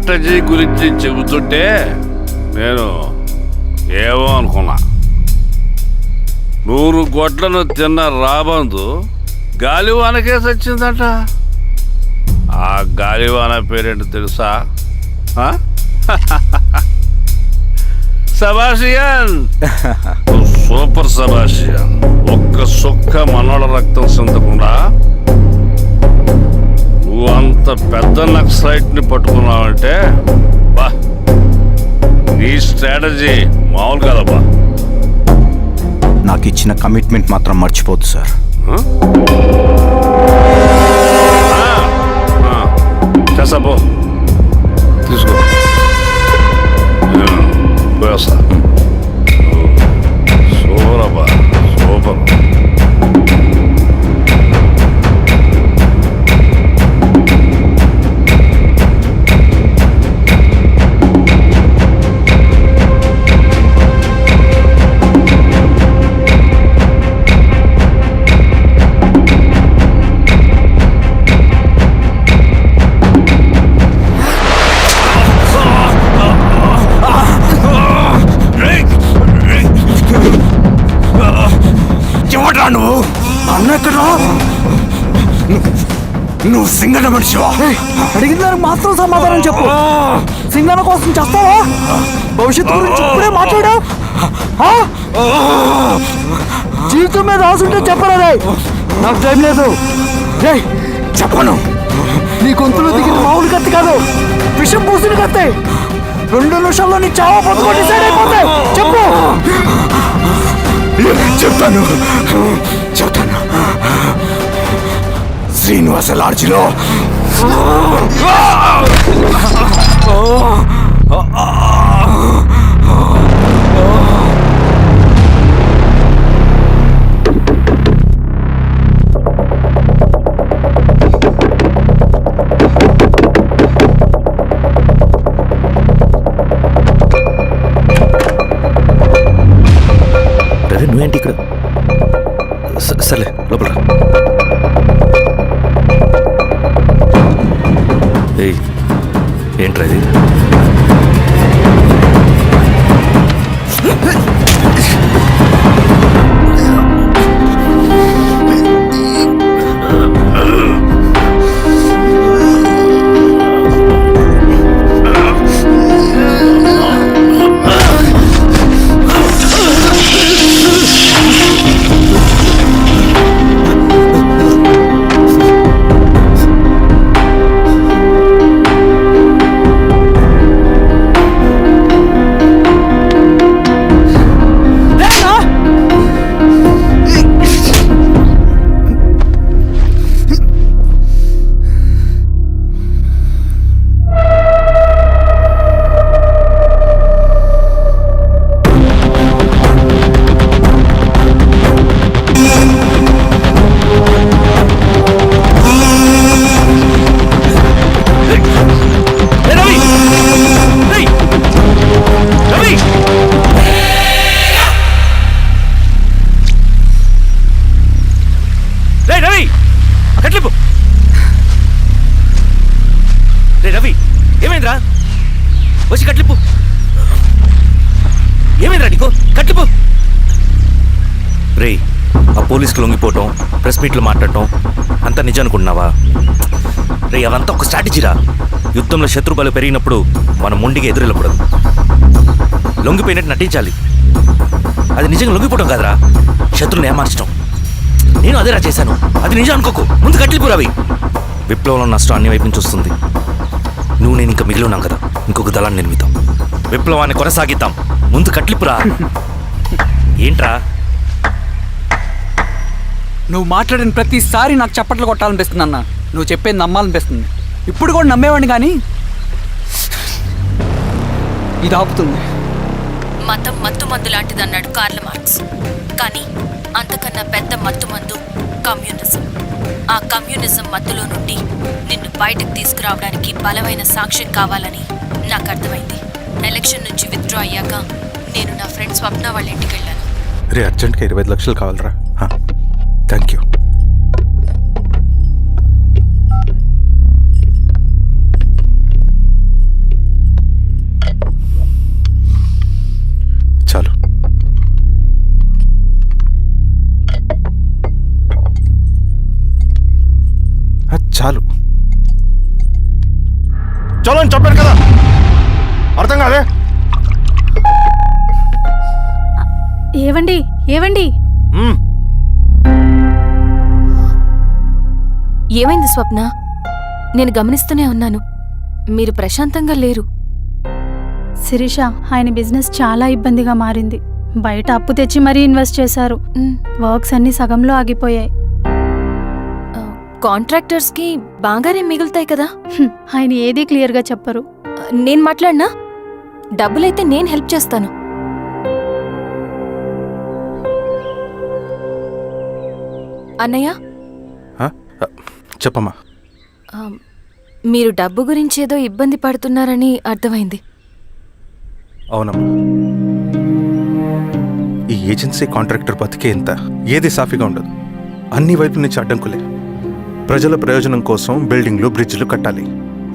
Strategy గురించి చెబుతుంటే నేను ఏమో అనుకున్నా. 100 గొడ్లను తిన్న రాబందు గాలివానకే చచ్చిందట. ఆ గాలివాన పేరేంటి తెలుసా? సబాషియన్. సూపర్ సబాషియన్. ఒక్క సుక్క మనోళ్ళ రక్తం చెందకుండా నువ్వు అంత పెద్ద నక్సలైట్ ని పట్టుకున్నావంటే బా, నీ స్ట్రాటజీ మామూలు కదబ్బా. నాకు ఇచ్చిన కమిట్మెంట్ మాత్రం మర్చిపోద్దు సార్. చేసాబో, తీసుకో, పోయేస్తా. సూపర్ అబ్బా, సూపర్. నువ్వు అన్నెక్కడా? నువ్వు సింగన మనిషివా? అడిగిన దానికి మాత్రం సమాధానం చెప్పు. సింగన కోసం చేస్తావా? భవిష్యత్తు గురించి ఇప్పుడే మాట్లాడా? జీవితం మీద రాసుంటే చెప్పరా? నాకు టైం లేదు. చెప్పను. నీ గొంతులో దిగిన మామూలు కత్తి కాదు, విషం పూసిన కత్తి. 2 నిమిషాల్లో నీ చావా బతుకో డిసైడ్ అయిపోతాయి. చెప్పు. చెప్తాను. శ్రీనివాస లాడ్జిలో నువ్వేంటి ఇక్కడ? సర్లే లోపల. ఏంట్రా ఇది? రవి, ఏమైందిరా? వచ్చి కట్లిప్పు. ఏమైందిరా నీకు? కట్లిప్పు. రే, ఆ పోలీసుకి లొంగిపోవటం, ప్రెస్ మీట్లు మాట్లాడటం అంతా నిజం అనుకుంటున్నావా? రే, అవంతా ఒక స్ట్రాటజీరా. యుద్ధంలో శత్రుబలు పెరిగినప్పుడు మనం మొండిగా ఎదురెళ్ళకూడదు, లొంగిపోయినట్టు నటించాలి. అది నిజంగా లొంగిపోవటం కాదురా, శత్రువుని ఏమార్చడం. నేను అదేరా చేశాను. అది నిజం అనుకోకు. ముందు కట్లిప్పు రవి. విప్లవంలో నష్టం అన్ని వైపు నుంచి వస్తుంది. నువ్వు నేను ఇంకా మిగిలి ఉన్నాం కదా, ఇంకొక దళాన్ని నిర్మితాం, విప్లవాన్ని కొనసాగిద్దాం. ముందు కట్లిప్పురా. ఏంట్రా నువ్వు మాట్లాడిన ప్రతిసారి నాకు చప్పట్లు కొట్టాలనిపిస్తుంది అన్న. నువ్వు చెప్పేది నమ్మాలనిపిస్తుంది. ఇప్పుడు కూడా నమ్మేవాడిని, కానీ ఇది ఆపుతుంది. మతం మత్తుమందు లాంటిదన్నాడు కార్ల్ మార్క్స్. కానీ అంతకన్నా పెద్ద మత్తుమందు కమ్యూనిజం. ఆ కమ్యూనిజం మత్తులో నుండి నిన్ను బయటకు తీసుకురావడానికి బలమైన సాక్ష్యం కావాలని నాకు అర్థమైంది. ఎలక్షన్ నుంచి విత్డ్రా అయ్యాక నేను నా ఫ్రెండ్ స్వప్న వాళ్ళ ఇంటికి వెళ్ళాను. రే, అర్జెంట్గా 25 లక్షలు కావాలరా. Thank you. అని చెప్పాను కదా, అర్థం కాదే? ఏవండి ఏవండి ఏమైంది స్వప్న? నేను గమనిస్తూనే ఉన్నాను, మీరు ప్రశాంతంగా లేరు. శిరీష, ఆయన బిజినెస్ చాలా ఇబ్బందిగా మారింది. బయట అప్పు తెచ్చి మరీ ఇన్వెస్ట్ చేశారు. మ్, వర్క్స్ అన్ని సగంలో ఆగిపోయాయి. కాంట్రాక్టర్స్కి బాగానే మిగులుతాయి కదా. ఆయన ఏదీ క్లియర్గా చెప్పరు. నేను మాట్లాడినా డబ్బులైతే నేను హెల్ప్ చేస్తాను. అన్నయ్య, చెప్పమ్మా. ఆ, మీరు డబ్బు గురించి ఏదో ఇబ్బంది పడుతున్నారని అర్థమైంది. అవునమ్మా, ఈ ఏజెన్సీ కాంట్రాక్టర్ బతికే ఇంత ఏది సాఫీగా ఉండదు. అన్ని వైపుల నుంచి అడ్డంకులే. ప్రజల ప్రయోజనం కోసం బిల్డింగ్లు బ్రిడ్జ్లు కట్టాలి,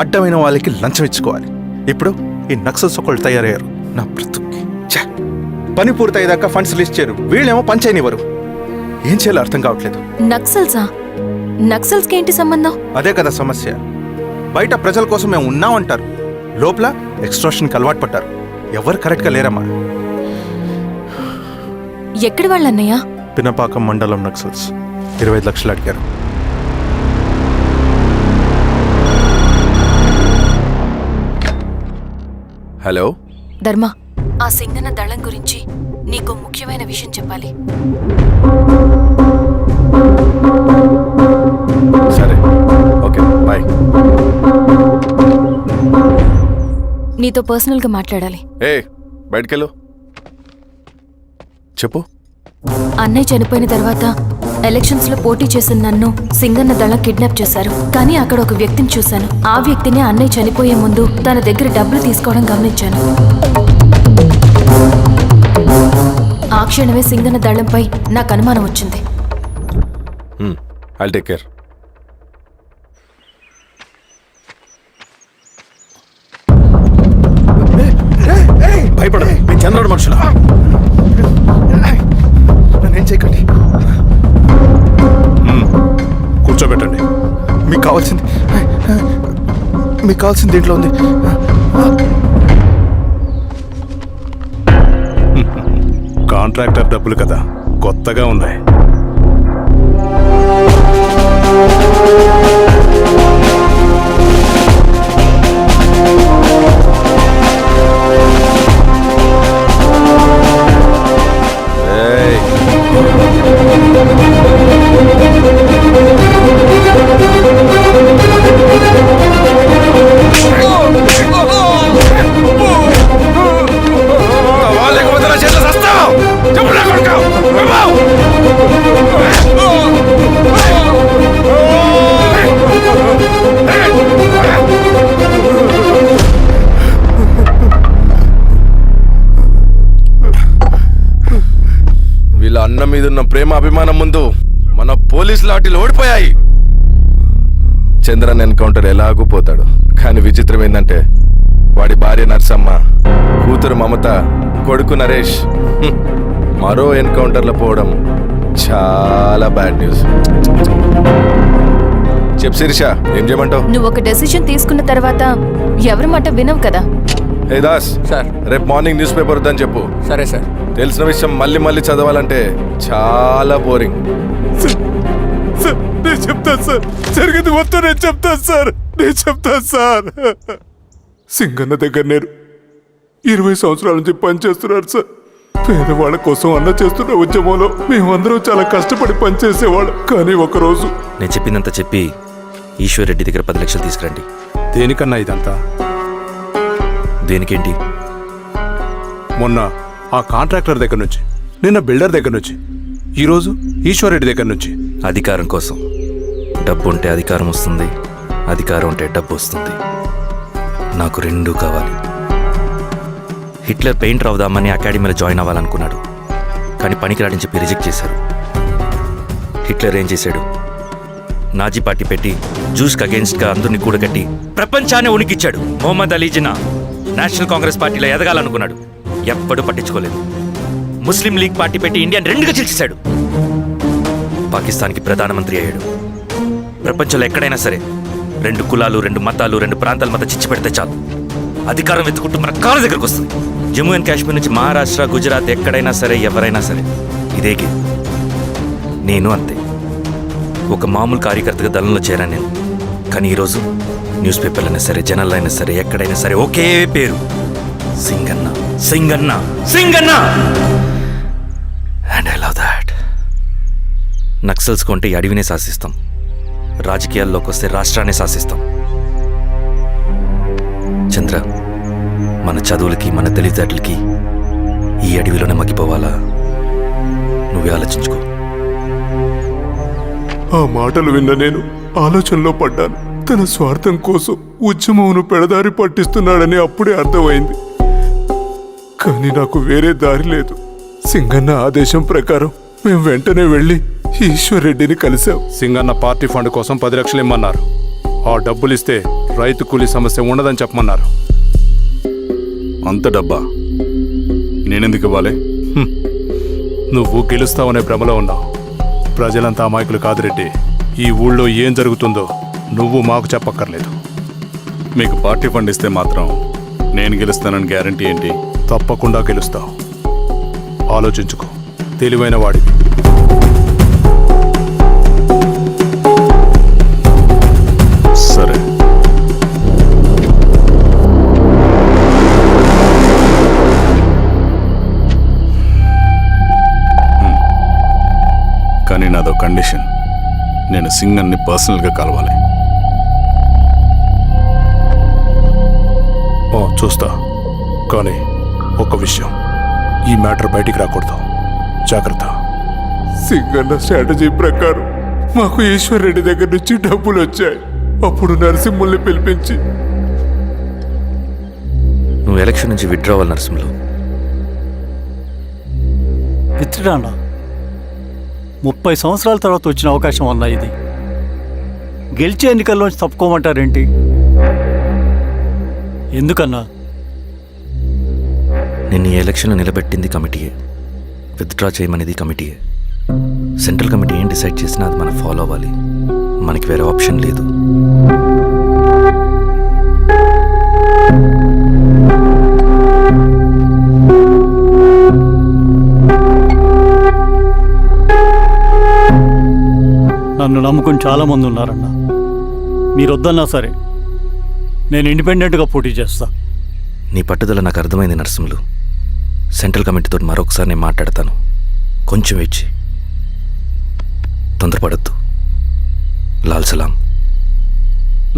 అడ్డమైన వాళ్ళకి లంచం ఇచ్చుకోవాలి. ఇప్పుడు ఈ నక్సల్స్ ఒకళ్ళు తయారయ్యారు. నా బ్రతుక్కి ఛే! పని పూర్తయ్యేదాకా ఫండ్స్ లిస్ట్ చేయరు, వీళ్ళేమో పని చేయనివ్వరు. ఏం చేయాలో అర్థం కావట్లేదు. నక్సల్సా? నక్సల్స్కి ఏంటి సంబంధం? అదే కదా సమస్య. బయట ప్రజల కోసం మేము ఉన్నామంటారు, లోపల ఎక్స్ట్రాషన్కి అలవాటు పడ్డారు. ఎవరు కరెక్ట్గా లేరమ్మా. ఎక్కడి వాళ్ళన్నయ్య? పినపాకం మండలం నక్సల్స్ 25 లక్షలు అడిగారు. హలో ధర్మ, ఆ సింగన్న దళం గురించి నీకు ముఖ్యమైన విషయం చెప్పాలి. సరే, ఓకే, బాయ్. నీతో పర్సనల్గా మాట్లాడాలి. ఏ బయటకెళ్ళు, చెప్పు. అన్నయ్య చనిపోయిన తర్వాత ఎలక్షన్స్ లో పోటీ చేసిన నన్ను సింగన్న దళం కిడ్నాప్ చేశారు. కానీ అక్కడ ఒక వ్యక్తిని చూశాను. ఆ వ్యక్తిని అన్నయ్య చనిపోయే ముందు తన దగ్గర డబ్బులు తీసుకోవడం గమనించాను. ఆ క్షణమే సింగన్న దళంపై నాకు అనుమానం వచ్చింది. I'll take care. భయపడదు, మీ చంద్రుడు మనుషులు. నన్నేం చేయకండి. కూర్చోబెట్టండి. మీకు కావాల్సింది దీంట్లో ఉంది. కాంట్రాక్టర్ డబ్బులు కదా, కొత్తగా ఉన్నాయి. వీళ్ళ అన్న మీదున్న ప్రేమ అభిమానం ముందు మన పోలీస్ లాఠీలు ఓడిపోయాయి. చంద్రన్ ఎన్కౌంటర్ ఎలాగూ పోతాడు. కానీ విచిత్రం ఏంటంటే వాడి భార్య నర్సమ్మ, కూతురు మమత, కొడుకు నరేష్ మరో ఎన్కౌంటర్లో పోవడం చాలా బ్యాడ్ న్యూస్. చెప్పు శిరీష, ఏం చేయమంటావు? నువ్వు ఒక డెసిషన్ తీసుకున్న తర్వాత ఎవరి మాట వినవు కదా. హే దాస్ సార్, రేపు మార్నింగ్ న్యూస్ పేపర్ వద్దని చెప్పు. సరే సార్. తెలిసిన విషయం మళ్ళీ మళ్ళీ చదవాలంటే చాలా బోరింగ్. నేను చెప్తాను సార్, జరిగింది మొత్తం నేను చెప్తాను సార్. సింగన్న దగ్గర నేను 20 సంవత్సరాల నుంచి పనిచేస్తున్నాడు సార్. పేదవాళ్ళ కోసం అన్న చేస్తున్న ఉద్యమంలో మేమందరం చాలా కష్టపడి పనిచేసేవాళ్ళం. కానీ ఒకరోజు నేను చెప్పినంత చెప్పి ఈశ్వర్ రెడ్డి దగ్గర 10 లక్షలు తీసుకురండి. దేనికన్నా ఇదంతా? దేనికేంటి? మొన్న ఆ కాంట్రాక్టర్ దగ్గర నుంచి, నిన్న బిల్డర్ దగ్గర నుంచి, ఈరోజు ఈశ్వర్ రెడ్డి దగ్గర నుంచి. అధికారం కోసం. డబ్బు ఉంటే అధికారం వస్తుంది, అధికారం ఉంటే డబ్బు వస్తుంది. నాకు రెండూ కావాలి. హిట్లర్ పెయింటర్ అవుదామని అకాడమీలో జాయిన్ అవ్వాలనుకున్నాడు. కానీ పనికిరాడని చెప్పి రిజెక్ట్ చేశారు. హిట్లర్ ఏం చేశాడు? నాజీ పార్టీ పెట్టి జూస్కి అగేన్స్ట్గా అందరినీ కూడగట్టి ప్రపంచాన్ని ఉనికిచ్చాడు. మొహమ్మద్ అలీ జిన్నా నేషనల్ కాంగ్రెస్ పార్టీలో ఎదగాలనుకున్నాడు. ఎప్పుడూ పట్టించుకోలేదు. ముస్లిం లీగ్ పార్టీ పెట్టి ఇండియాని రెండుగా చీల్చేశాడు. పాకిస్తాన్కి ప్రధానమంత్రి అయ్యాడు. ప్రపంచంలో ఎక్కడైనా సరే 2 కులాలు, 2 మతాలు, 2 ప్రాంతాల మధ్య చిచ్చు పెడితే చాలు, అధికారం వెతుకుంటూ మన కాళ్ళ దగ్గరకు వస్తుంది. జమ్మూ అండ్ కాశ్మీర్ నుంచి మహారాష్ట్ర, గుజరాత్ ఎక్కడైనా సరే, ఎవరైనా సరే ఇదే గేమ్. నేను అంతే. ఒక మామూలు కార్యకర్తగా దళంలో చేరాను నేను. కానీ ఈరోజు న్యూస్ పేపర్లైనా సరే, జనాల్లో అయినా సరే, ఎక్కడైనా సరే ఒకే పేరు, Singanna, Singanna, Singanna. And I love that. Naxals కొంటే ఈ అడవినే శాసిస్తాం, రాజకీయాల్లోకి వస్తే రాష్ట్రాన్ని శాసిస్తాం. చంద్ర, మన చదువులకి, మన తెలివితేటలకి ఈ అడవిలోనే మగ్గిపోవాలా? నువ్వే ఆలోచించుకో. ఆ మాటలు విన్న నేను ఆలోచనలో పడ్డాను. తన స్వార్థం కోసం ఉద్యమంను పెడదారి పట్టిస్తున్నాడని అప్పుడే అర్థమైంది. కానీ నాకు వేరే దారి లేదు. సింగన్న ఆదేశం ప్రకారం మేము వెంటనే వెళ్ళి ఈశ్వర్ రెడ్డిని కలిశాం. సింగన్న పార్టీ ఫండ్ కోసం 10 లక్షలు ఇమ్మన్నారు. ఆ డబ్బులు ఇస్తే రైతు కూలీ సమస్య ఉండదని చెప్పమన్నారు. అంత డబ్బా నేనెందుకు ఇవ్వాలి? నువ్వు గెలుస్తావనే భ్రమలో ఉన్నావు. ప్రజలంతా అమాయకులు కాదు రెడ్డి. ఈ ఊళ్ళో ఏం జరుగుతుందో నువ్వు మాకు చెప్పక్కర్లేదు. మీకు పార్టీ ఫండ్ ఇస్తే మాత్రం నేను గెలుస్తానని గ్యారంటీ ఏంటి? తప్పకుండా గెలుస్తావు. ఆలోచించుకో, తెలివైన వాడివి. సరే. కానీ నాదో కండిషన్. నేను సింగన్ని పర్సనల్గా కలవాలి. చూస్తా. కానీ ఒక విషయం, ఈ మ్యాటర్ బయటికి రాకూడదు. జాగ్రత్త. సింగన్న స్ట్రాటజీ ప్రకారం మాకు ఈశ్వర్ రెడ్డి దగ్గర నుంచి డబ్బులు వచ్చాయి. అప్పుడు నరసింహుల్ని పిలిపించి, నువ్వు ఎలక్షన్ నుంచి విత్డ్రా అవ్వాలి నరసింహులు. విత్డ్రానా? 30 సంవత్సరాల తర్వాత వచ్చిన అవకాశం అన్నా ఇది. గెలిచే ఎన్నికల్లోంచి తప్పుకోమంటారేంటి? ఎందుకన్నా? నిన్ను ఈ ఎలక్షన్లో నిలబెట్టింది కమిటీయే, విత్డ్రా చేయమనేది కమిటీయే. సెంట్రల్ కమిటీ ఏం డిసైడ్ చేసినా అది మనం ఫాలో అవ్వాలి. మనకి వేరే ఆప్షన్ లేదు. నన్ను నమ్ముకుని చాలామంది ఉన్నారన్నా. మీరు వద్దన్నా సరే నేను ఇండిపెండెంట్గా పోటీ చేస్తా. నీ పట్టుదల నాకు అర్థమైంది నరసింహులు. సెంట్రల్ కమిటీతో మరొకసారి నేను మాట్లాడతాను. కొంచెం వెయిట్ చేయి, తొందరపడద్దు. లాల్ సలాం.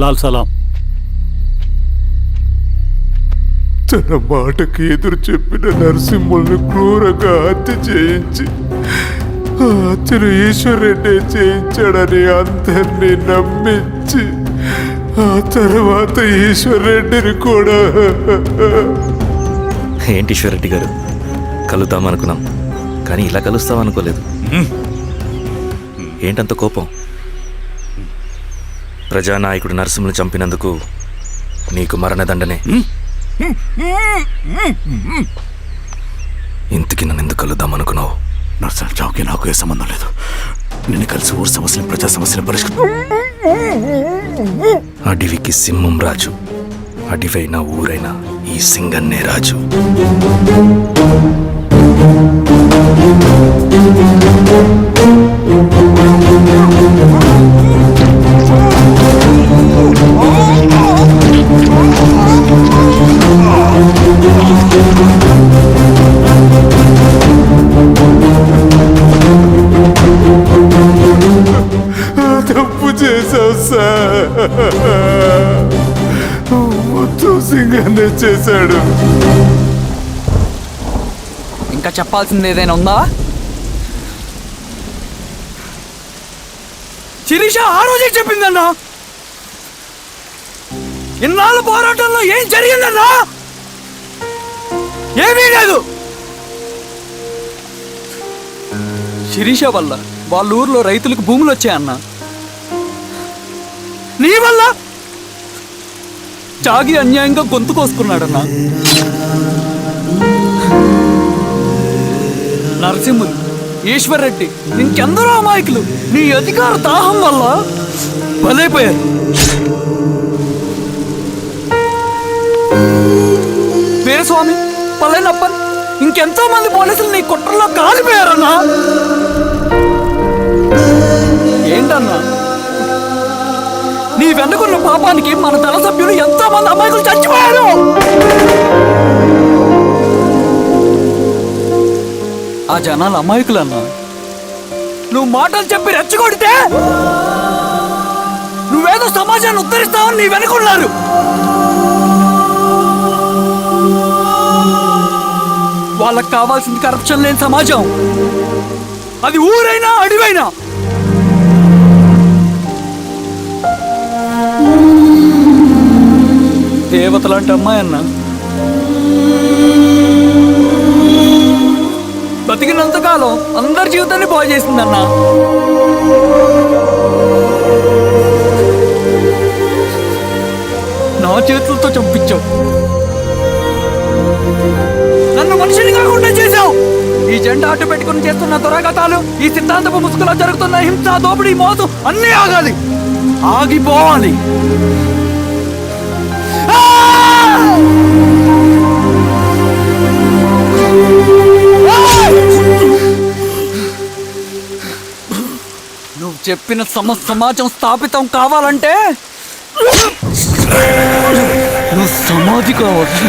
లాల్ సలాం. తన మాటకి ఎదురు చెప్పిన నరసింహుల్ని క్రూరంగా హత్య చేయించి, ఆ హత్యను ఈశ్వర్ రెడ్డి చేయించాడని అందరినీ నమ్మించి, ఆ తర్వాత ఈశ్వర్ రెడ్డిని కూడా. ఏంటి ఈశ్వరరెడ్డి గారు, కలుద్దామనుకున్నాం కానీ ఇలా కలుస్తామనుకోలేదు. ఏంటంత కోపం? ప్రజానాయకుడు నరసింహులు చంపినందుకు నీకు మరణదండనే. ఇంతకి నన్ను ఎందుకు కలుద్దామనుకున్నావు? నర్సన్ చావుకి నాకు ఏ సంబంధం లేదు. నిన్ను కలిసి ఊరు సమస్యలు, ప్రజా సమస్యలు పరిష్కరించు. అడవికి సింహం రాజు, అడవైనా ఊరైనా ఈ సింగన్నే రాజు. తప్పు చేశావు సార్. మొత్తం సింగన్నే చేశాడు. ఇంకా చెప్పాల్సింది ఏదైనా ఉందా? శిరీష ఆ రోజే చెప్పిందన్నా. ఇన్నాళ్ళ పోరాటంలో ఏం జరిగిందన్నా? ఏమీ లేదు. శిరీష వల్ల వాళ్ళ ఊర్లో రైతులకు భూములు వచ్చాయన్నా. నీ వల్ల చాగి అన్యాయంగా గొంతు కోసుకున్నాడన్నా. నరసింహులు, ఈశ్వర్ రెడ్డి, ఇంకెందరో అమాయకులు నీ అధికార దాహం వల్ల బలైపోయారు. చెప్పలేనప్ప ఇంకెంతో మంది పోలీసులు నీ కుట్రలో కాలిపోయారన్నా. ఏంటన్నా నీ వెనుకున్న పాపానికి మన దళ సభ్యులు ఎంతో మంది అమాయకులు చచ్చిపోయారు. ఆ జనాలు అమాయకులన్నా. నువ్వు మాటలు చెప్పి రెచ్చగొడితే నువ్వేదో సమాజాన్ని ఉద్ధరిస్తావని నీ వెనుకున్నారు. వాళ్ళకి కావాల్సింది కరప్షన్ లేని సమాజం. అది ఊరైనా అడివైనా. దేవతలాంటి అమ్మాయి అన్న బతికినంతకాలం అందరి జీవితాన్ని బాగు చేసిందన్నా. నా చేతులతో చంపించావు, నన్ను మనిషిని కాకుండా చేశావు. ఈ జెండా అడ్డు పెట్టుకుని చేస్తున్న దురాఘాతాలు, ఈ సిద్ధాంతపు ముసుగులో జరుగుతున్న హింస, దోపిడీ, మోసం అన్నీ ఆగాలి, ఆగిపోవాలి. నువ్వు చెప్పిన సమాజం స్థాపితం కావాలంటే నువ్వు సమాధి కావాలి.